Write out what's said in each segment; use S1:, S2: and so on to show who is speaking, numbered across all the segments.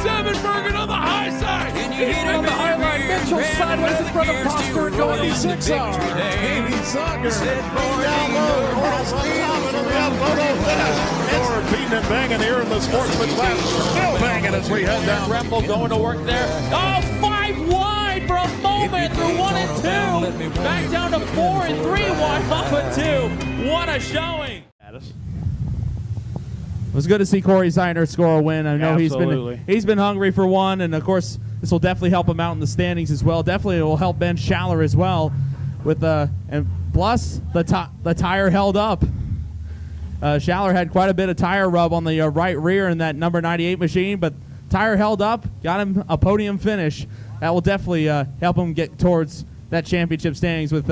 S1: Sevenbergen on the high side.
S2: On the high line, Mitchell sideways in front of Foster and going to 6R. Amy Zucker down low. We're beating and banging here in the sportsman class. Still banging as we head down.
S3: Rempel going to work there. Oh, 5 wide for a moment through 1 and 2. Back down to 4 and 3 wide off of 2. What a showing.
S4: It was good to see Corey Zeiner score a win. I know he's been hungry for one, and of course this will definitely help him out in the standings as well. Definitely it will help Ben Schaller as well, with and plus the tire held up. Schaller had quite a bit of tire rub on the right rear in that number 98 machine, but tire held up, got him a podium finish. That will definitely help him get towards that championship standings. With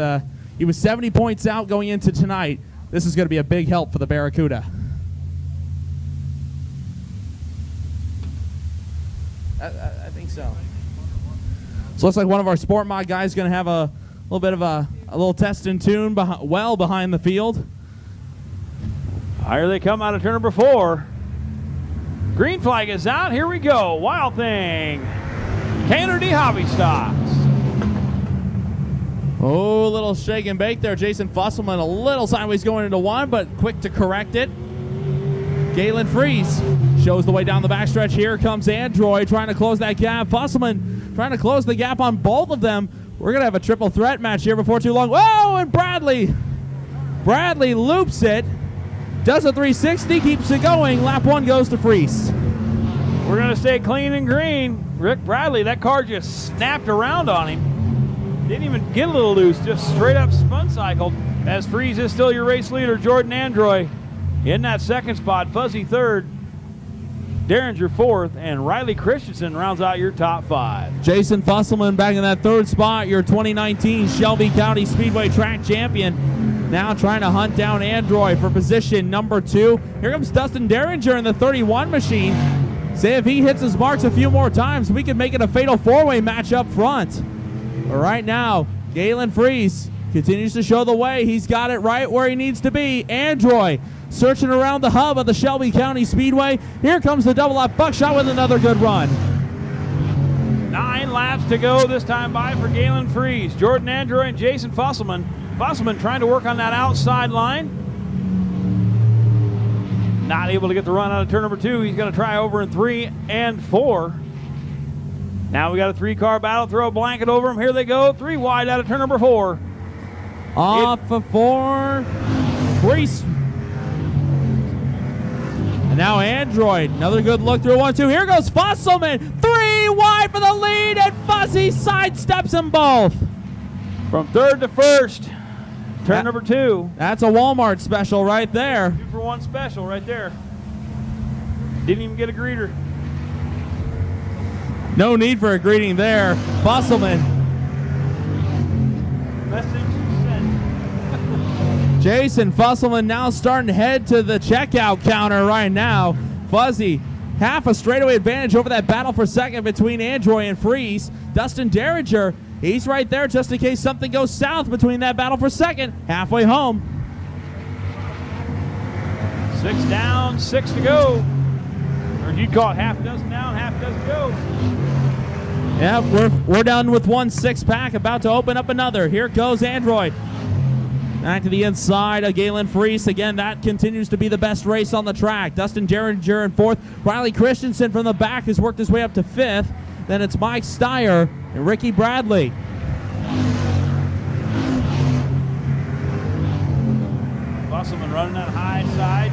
S4: he was 70 points out going into tonight. This is going to be a big help for the Barracuda. I think so. So looks like one of our Sport Mod guys is going to have a little bit of a little test and tune behind the field.
S5: Here they come out of turn number 4. Green flag is out. Here we go. Wild Thing. Kennedy Hobby Stocks.
S4: Oh, a little shake and bake there. Jason Fusselman a little sideways going into 1, but quick to correct it. Galen Fries shows the way down the backstretch. Here comes Android trying to close that gap. Fusselman trying to close the gap on both of them. We're going to have a triple threat match here before too long. Whoa, and Bradley loops it. Does a 360, keeps it going. Lap 1 goes to Fries.
S5: We're going to stay clean and green. Rick Bradley, that car just snapped around on him. Didn't even get a little loose, just straight up spun cycled. As Fries is still your race leader, Jordan Androy in that second spot, Fuzzy third, Derringer fourth, and Riley Christensen rounds out your top 5.
S4: Jason Fusselman back in that third spot, your 2019 Shelby County Speedway track champion. Now trying to hunt down Android for position number 2. Here comes Dustin Derringer in the 31 machine. Say if he hits his marks a few more times, we could make it a fatal 4-way match up front. But right now, Galen Fries continues to show the way. He's got it right where he needs to be. Android searching around the hub of the Shelby County Speedway. Here comes the double up Buckshot with another good run.
S5: 9 laps to go this time by for Galen Fries. Jordan Android and Jason Fusselman. Fusselman trying to work on that outside line. Not able to get the run out of turn number 2. He's going to try over in 3 and 4. Now we got a 3-car battle. Throw a blanket over him. Here they go. 3 wide out of turn number 4.
S4: Off of 4. Fries. And now Android, another good look through 1-2. Here goes Fusselman, 3 wide for the lead, and Fuzzy sidesteps them both.
S5: From 3rd to 1st, turn number 2.
S4: That's a Walmart special right there.
S5: 2 for 1 special right there. Didn't even get a greeter.
S4: No need for a greeting there. Fusselman.
S5: Message sent.
S4: Jason Fusselman now starting to head to the checkout counter right now. Fuzzy, half a straightaway advantage over that battle for second between Android and Fries. Dustin Derringer, he's right there just in case something goes south between that battle for second. Halfway home.
S5: 6 down, 6 to go. Or you'd call it half a dozen down, half a dozen go.
S4: Yeah, we're done with 1 6-pack, about to open up another. Here goes Android. Back to the inside of Galen Fries. Again, that continues to be the best race on the track. Dustin Derringer in 4th. Riley Christensen from the back has worked his way up to 5th. Then it's Mike Steyer and Ricky Bradley.
S5: Fusselman running that high side.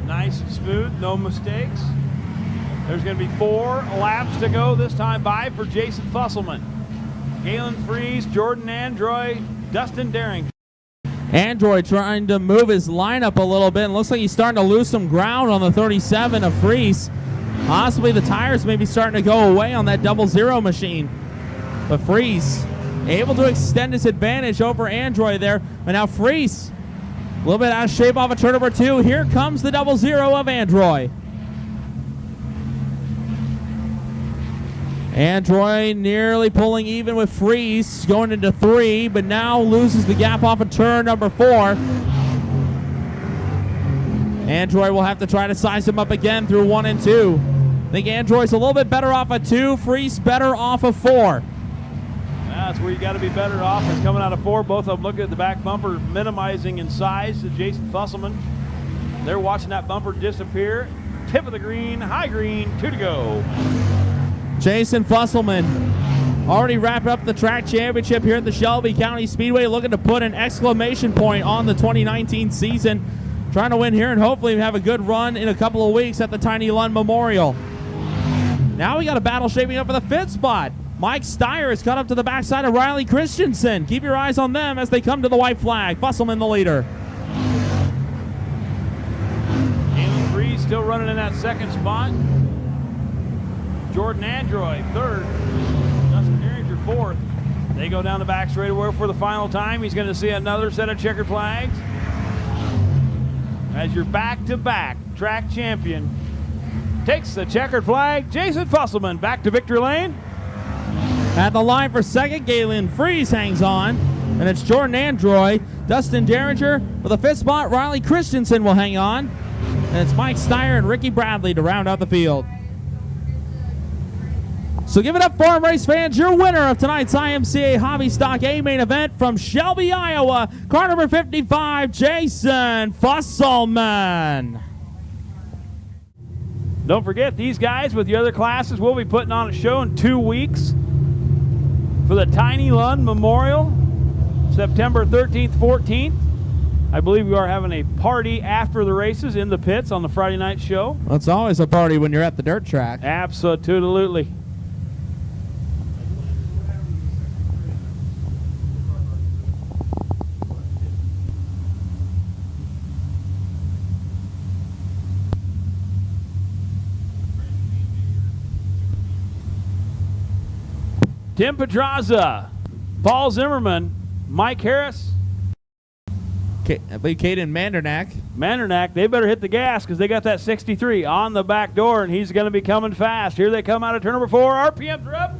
S5: Nice and smooth, no mistakes. There's going to be 4 laps to go this time by for Jason Fusselman. Galen Fries, Jordan Android, Dustin Derringer.
S4: Android trying to move his lineup a little bit, and looks like he's starting to lose some ground on the 37 of Fries. Possibly the tires may be starting to go away on that 00 machine. But Fries able to extend his advantage over Android there. But now Fries a little bit out of shape off of turn number 2. Here comes the 00 of Android. Android nearly pulling even with Fries, going into 3, but now loses the gap off of turn number 4. Android will have to try to size him up again through 1 and 2. I think Android's a little bit better off of 2. Freeze better off of 4.
S5: That's where you got to be better off. It's coming out of 4. Both of them looking at the back bumper, minimizing in size to Jason Fusselman. They're watching that bumper disappear. Tip of the green, high green, 2 to go.
S4: Jason Fusselman already wrapped up the track championship here at the Shelby County Speedway, looking to put an exclamation point on the 2019 season. Trying to win here and hopefully have a good run in a couple of weeks at the Tiny Lund Memorial. Now we got a battle shaping up for the 5th spot. Mike Steyer has cut up to the backside of Riley Christensen. Keep your eyes on them as they come to the white flag. Fusselman the leader.
S5: Galen Freeze still running in that 2nd spot. Jordan Android 3rd. Dustin Derringer 4th. They go down the back straightaway for the final time. He's going to see another set of checkered flags. As your back-to-back track champion takes the checkered flag, Jason Fusselman back to victory lane.
S4: At the line for 2nd, Galen Freeze hangs on. And it's Jordan Android, Dustin Derringer for the 5th spot. Riley Christensen will hang on. And it's Mike Steyer and Ricky Bradley to round out the field. So give it up, farm race fans. Your winner of tonight's IMCA Hobby Stock A main event from Shelby, Iowa, car number 55, Jason Fusselman.
S5: Don't forget, these guys with the other classes will be putting on a show in 2 weeks for the Tiny Lund Memorial, September 13th, 14th. I believe we are having a party after the races in the pits on the Friday night show.
S4: Well, it's always a party when you're at the dirt track.
S5: Absolutely. Tim Pedraza, Paul Zimmerman, Mike Harris.
S4: I believe Caden
S5: Mandernack, they better hit the gas because they got that 63 on the back door, and he's going to be coming fast. Here they come out of turn number 4. RPMs are up.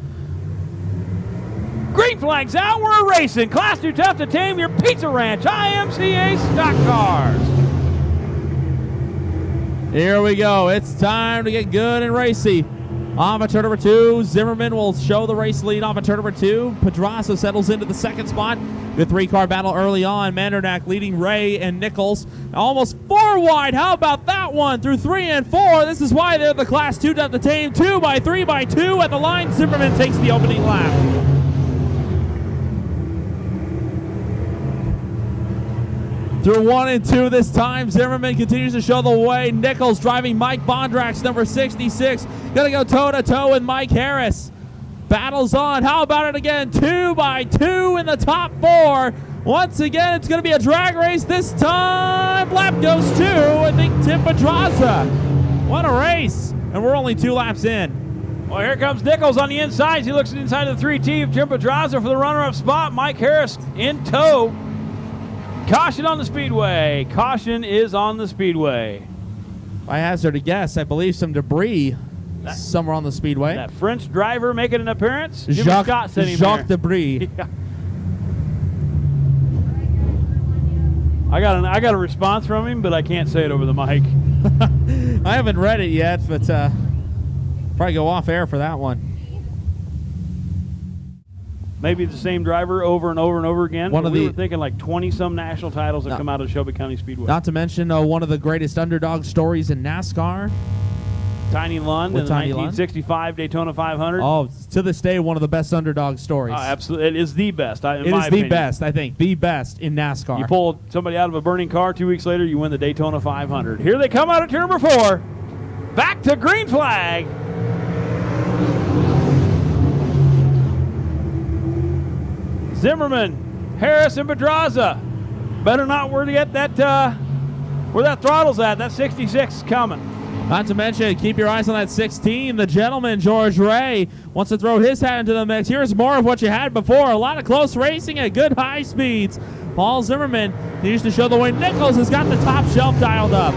S5: Green flag's out. We're racing. Class 2 tough to tame. Your Pizza Ranch IMCA stock cars.
S4: Here we go. It's time to get good and racy. Off of turn number 2, Zimmerman will show the race lead off of turn number 2. Pedraza settles into the 2nd spot. Good 3-car battle early on. Mandernack leading Ray and Nichols. Almost 4 wide. How about that one? Through 3 and 4. This is why they're the Class 2 tough to tame. 2 by 3 by 2 at the line. Zimmerman takes the opening lap. Through 1 and 2 this time. Zimmerman continues to show the way. Nichols driving Mike Bondrax, number 66. Gonna go toe-to-toe with Mike Harris. Battles on. How about it again? 2 by 2 in the top 4. Once again, it's gonna be a drag race this time. Lap goes 2. I think Tim Pedraza. What a race. And we're only 2 laps in.
S5: Well, here comes Nichols on the inside. He looks inside of the 3T of Tim Pedraza for the runner-up spot. Mike Harris in tow. Caution on the speedway. Caution is on the speedway.
S4: I hazard a guess. I believe some debris somewhere on the speedway.
S5: That French driver making an appearance. Jimmy Scott sitting
S4: Jacques
S5: there.
S4: Debris.
S5: Yeah. I got a response from him, but I can't say it over the mic.
S4: I haven't read it yet, but probably go off air for that one.
S5: Maybe the same driver over and over and over again. We were thinking like 20-some national titles have come out of Shelby County Speedway.
S4: Not to mention one of the greatest underdog stories in NASCAR.
S5: Tiny Lund in the 1965 Daytona 500.
S4: Oh, to this day, one of the best underdog stories.
S5: Absolutely. It is the best, in my opinion.
S4: It is the best, I think. The best in NASCAR.
S5: You pull somebody out of a burning car, 2 weeks later, you win the Daytona 500. Here they come out of turn number 4. Back to green flag. Zimmerman, Harris, and Pedraza. Better not where to get that, where that throttle's at. That 66 is coming.
S4: Not to mention, keep your eyes on that 16. The gentleman, George Ray, wants to throw his hat into the mix. Here's more of what you had before. A lot of close racing at good high speeds. Paul Zimmerman needs to show the way. Nichols has got the top shelf dialed up.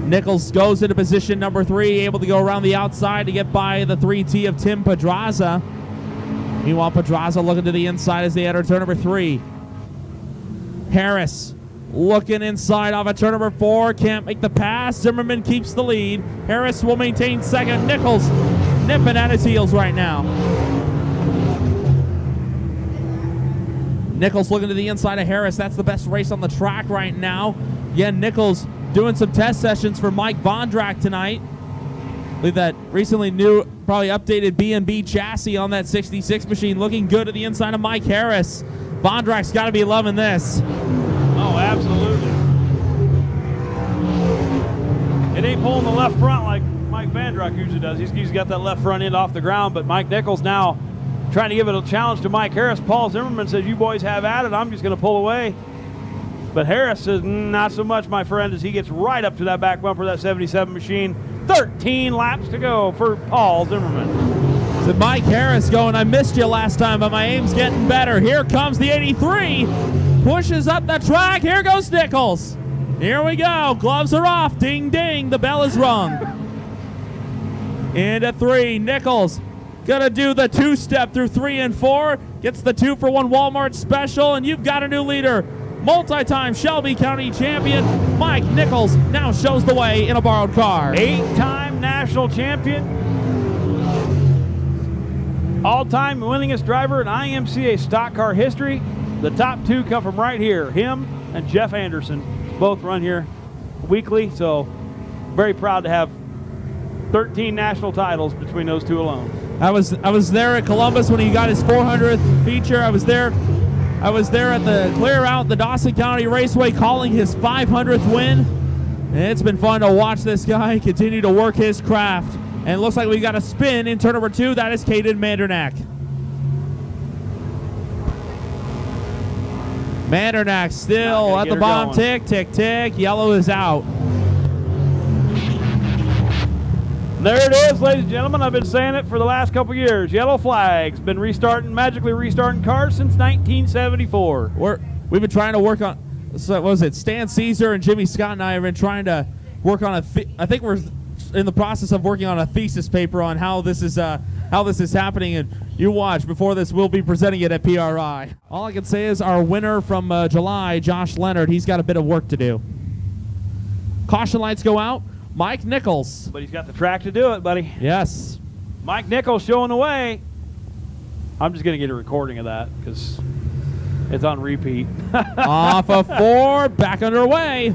S4: Nichols goes into position number 3, able to go around the outside to get by the 3T of Tim Pedraza. Meanwhile, Pedraza looking to the inside as they enter turn number 3. Harris looking inside off of turn number 4. Can't make the pass. Zimmerman keeps the lead. Harris will maintain second. Nichols nipping at his heels right now. Nichols looking to the inside of Harris. That's the best race on the track right now. Again, Nichols doing some test sessions for Mike Vondrak tonight. With that recently new, probably updated B&B chassis on that 66 machine. Looking good at the inside of Mike Harris. Vondrak's got to be loving this.
S5: Oh, absolutely. It ain't pulling the left front like Mike Vondrak usually does. He's got that left front end off the ground, but Mike Nichols now trying to give it a challenge to Mike Harris. Paul Zimmerman says, you boys have at it. I'm just going to pull away. But Harris says, not so much, my friend, as he gets right up to that back bumper of that 77 machine. 13 laps to go for Paul Zimmerman.
S4: So Mike Harris going, I missed you last time, but my aim's getting better. Here comes the 83. Pushes up the track. Here goes Nichols. Here we go. Gloves are off. Ding, ding. The bell is rung. Into 3. Nichols gonna do the 2-step through 3 and 4. Gets the 2-for-1 Walmart special, and you've got a new leader. Multi-time Shelby County champion Mike Nichols now shows the way in a borrowed car.
S5: 8-time national champion. All-time winningest driver in IMCA stock car history. The top 2 come from right here. Him and Jeff Anderson both run here weekly, so very proud to have 13 national titles between those 2 alone.
S4: I was there at Columbus when he got his 400th feature. I was there at the clear out the Dawson County Raceway calling his 500th win. And it's been fun to watch this guy continue to work his craft. And it looks like we got a spin in turn number 2. That is Caden Mandernack. Mandernack still at the bottom. Tick, tick, tick. Yellow is out.
S5: There it is, ladies and gentlemen. I've been saying it for the last couple years. Yellow flags. Been magically restarting cars since 1974.
S4: We've been trying to work on, so what was it? Stan Caesar and Jimmy Scott and I have been trying to work on I think we're in the process of working on a thesis paper on how this is happening. And you watch, before this, we'll be presenting it at PRI. All I can say is our winner from July, Josh Leonard, he's got a bit of work to do. Caution lights go out. Mike Nichols.
S5: But he's got the track to do it, buddy.
S4: Yes.
S5: Mike Nichols showing the way. I'm just going to get a recording of that because it's on repeat.
S4: Off of 4, back underway.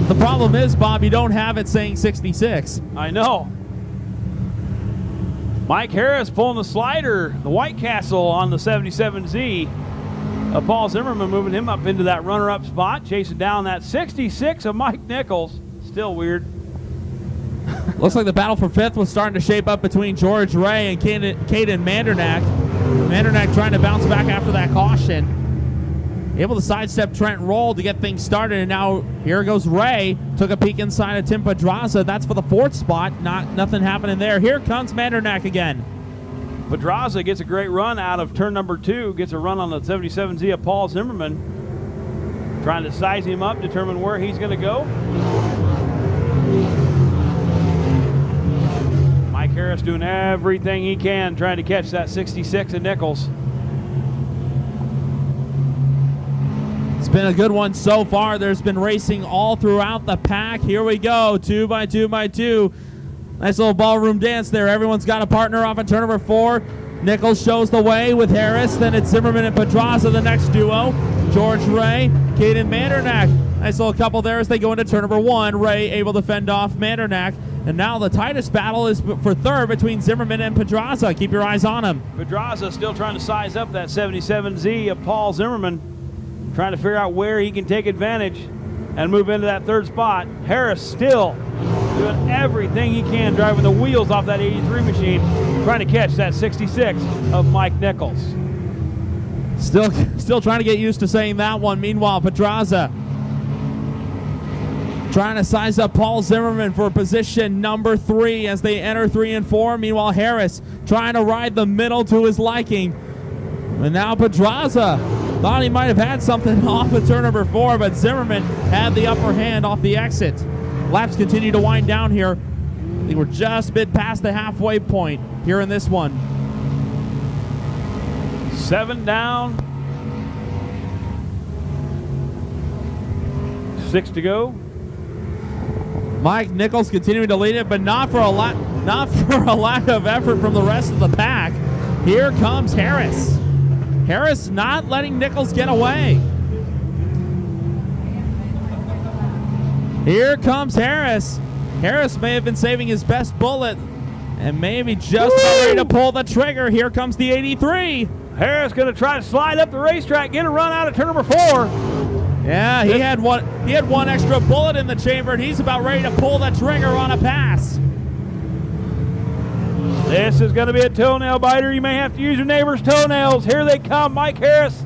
S4: The problem is, Bob, you don't have it saying 66.
S5: I know. Mike Harris pulling the slider, the White Castle on the 77Z. Paul Zimmerman moving him up into that runner-up spot, chasing down that 66 of Mike Nichols. Still weird.
S4: Looks like the battle for 5th was starting to shape up between George Ray and Caden Mandernack. Mandernack trying to bounce back after that caution. Able to sidestep Trent Roll to get things started, and now here goes Ray. Took a peek inside of Tim Pedraza. That's for the 4th spot. Nothing happening there. Here comes Mandernack again.
S5: Pedraza gets a great run out of turn number 2, gets a run on the 77Z of Paul Zimmerman. Trying to size him up, determine where he's going to go. Mike Harris doing everything he can, trying to catch that 66 of Nichols.
S4: It's been a good one so far. There's been racing all throughout the pack. Here we go, 2 by 2 by 2. Nice little ballroom dance there. Everyone's got a partner off at turn number 4. Nichols shows the way with Harris. Then it's Zimmerman and Pedraza, the next duo. George Ray, Caden Mandernack. Nice little couple there as they go into turn number 1. Ray able to fend off Mandernack. And now the tightest battle is for 3rd between Zimmerman and Pedraza. Keep your eyes on him.
S5: Pedraza still trying to size up that 77Z of Paul Zimmerman. Trying to figure out where he can take advantage and move into that 3rd spot. Harris still doing everything he can, driving the wheels off that 83 machine, trying to catch that 66 of Mike Nichols.
S4: Still trying to get used to saying that one. Meanwhile, Pedraza trying to size up Paul Zimmerman for position number 3 as they enter 3 and 4. Meanwhile, Harris trying to ride the middle to his liking. And now Pedraza thought he might have had something off of turn number 4, but Zimmerman had the upper hand off the exit. Laps continue to wind down here. I think we're just a bit past the halfway point here in this one.
S5: 7 down. 6 to go.
S4: Mike Nichols continuing to lead it, but not for a lack of effort from the rest of the pack. Here comes Harris. Harris not letting Nichols get away. Here comes Harris. Harris may have been saving his best bullet and maybe just ready to pull the trigger. Here comes the 83.
S5: Harris going to try to slide up the racetrack, get a run out of turn number 4.
S4: Yeah, he had one extra bullet in the chamber, and he's about ready to pull the trigger on a pass.
S5: This is going to be a toenail biter. You may have to use your neighbor's toenails. Here they come, Mike Harris.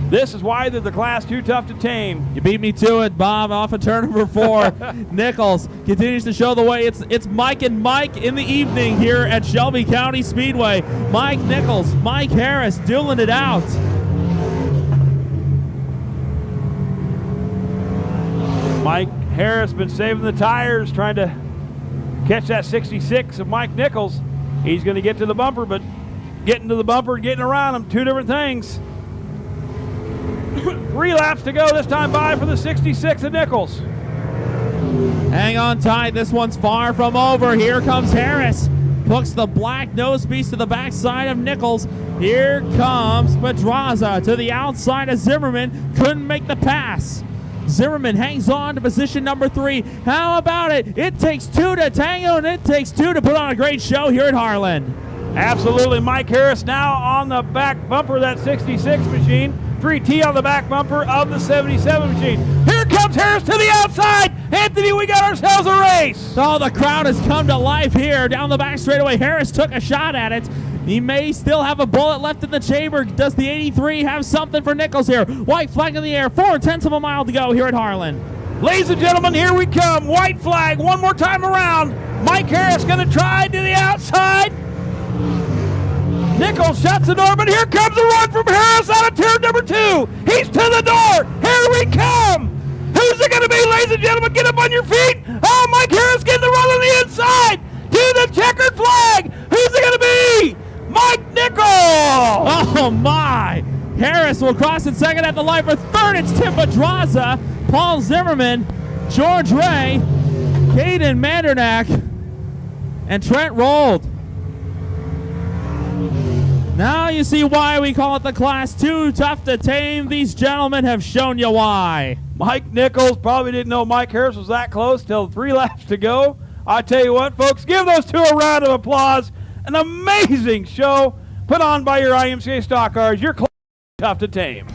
S5: This is why they're the Class 2 tough to tame.
S4: You beat me to it, Bob, off of turn number 4. Nichols continues to show the way. It's Mike and Mike in the evening here at Shelby County Speedway. Mike Nichols, Mike Harris dueling it out.
S5: Mike Harris been saving the tires, trying to catch that 66 of Mike Nichols. He's going to get to the bumper, but getting to the bumper and getting around him, 2 different things. 3 laps to go this time by for the 66 of Nichols.
S4: Hang on tight. This one's far from over. Here comes Harris. Hooks the black nose piece to the backside of Nichols. Here comes Pedraza to the outside of Zimmerman. Couldn't make the pass. Zimmerman hangs on to position number 3. How about it? It takes 2 to tango, and it takes 2 to put on a great show here at Harlan.
S5: Absolutely. Mike Harris now on the back bumper of that 66 machine. 3T on the back bumper of the 77 machine. Here comes Harris to the outside. Anthony, we got ourselves a race.
S4: Oh, the crowd has come to life here down the back straightaway. Harris took a shot at it. He may still have a bullet left in the chamber. Does the 83 have something for Nichols here? White flag in the air, 4/10 of a mile to go here at Harlan.
S5: Ladies and gentlemen, here we come. White flag one more time around. Mike Harris going to try to the outside. Nichols shuts the door, but here comes a run from Harris out of turn number 2. He's to the door. Here we come. Who's it going to be, ladies and gentlemen? Get up on your feet. Oh, Mike Harris getting the run on the inside. To the checkered flag. Who's it going to be? Mike Nichols.
S4: Oh, my. Harris will cross in second at the line for third. It's Tim Pedraza, Paul Zimmerman, George Ray, Caden Mandernack, and Trent Rold. Now you see why we call it the Class 2 tough to tame. These gentlemen have shown you why.
S5: Mike Nichols probably didn't know Mike Harris was that close till 3 laps to go. I tell you what, folks, give those 2 a round of applause. An amazing show put on by your IMCA stock cars. Your Class 2 tough to tame.